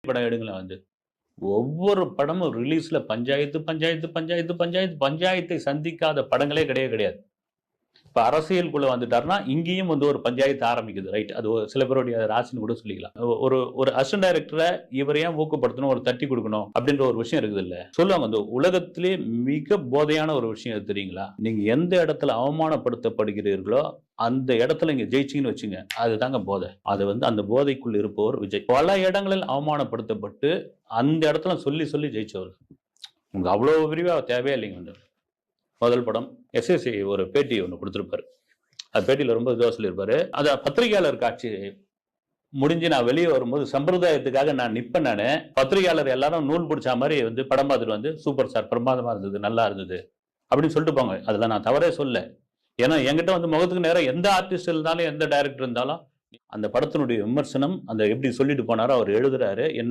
படம் எடுங்களேன் வந்து. ஒவ்வொரு படமும் ரிலீஸ்ல பஞ்சாயத்து, பஞ்சாயத்து, பஞ்சாயத்து, பஞ்சாயத்து, பஞ்சாயத்தை சந்திக்காத படங்களே கிடையவே கிடையாது. இப்ப அரசியலுக்குள்ள வந்துட்டாருன்னா, இங்கேயும் வந்து ஒரு பஞ்சாயத்து ஆரம்பிக்குது. ரைட். அது சில பேருடைய ராசின்னு கூட சொல்லிக்கலாம். ஒரு ஒரு அசிஸ்டன்ட் டைரக்டர இவர ஏன் ஊக்கப்படுத்தணும், ஒரு தட்டி குடுக்கணும் அப்படின்ற ஒரு விஷயம் இருக்குதுல்ல. சொல்லுவாங்க இந்த உலகத்திலே மிக போதையான ஒரு விஷயம் எது தெரியுங்களா? நீங்க எந்த இடத்துல அவமானப்படுத்தப்படுகிறீர்களோ, அந்த இடத்துல நீங்க ஜெயிச்சீங்கன்னு வச்சுங்க. அதுதாங்க போதை. அது வந்து அந்த போதைக்குள் இருப்பவர் விஜய். பல இடங்களில் அவமானப்படுத்தப்பட்டு, அந்த இடத்துல சொல்லி சொல்லி ஜெயிச்சவர். உங்களுக்கு அவ்வளோ விரிவா தேவையே இல்லைங்க வந்து. முதல் படம் எஸ்எஸ்சி ஒரு பேட்டி ஒன்று கொடுத்திருப்பாரு. அந்த பேட்டியில ரொம்ப இதுவா சொல்லியிருப்பாரு. அத பத்திரிகையாளர் காட்சி முடிஞ்சு நான் வெளியே வரும்போது சம்பிரதாயத்துக்காக நான் நிப்பேன் நானு. பத்திரிகையாளர் எல்லாரும் நூல் பிடிச்ச மாதிரி வந்து படம் பார்த்துட்டு வந்து சூப்பர் சார் பிரமாதமா இருந்தது, நல்லா இருந்தது அப்படின்னு சொல்லிட்டு போங்க. அதுல நான் தவறே சொல்லல. ஏன்னா என்கிட்ட வந்து முகத்துக்கு நேரா எந்த ஆர்டிஸ்ட் இருந்தாலும் எந்த டைரக்டர் இருந்தாலும் அந்த படத்தினுடைய விமர்சனம் அந்த எப்படி சொல்லிட்டு போனாரோ அவர் எழுதுறாரு. என்ன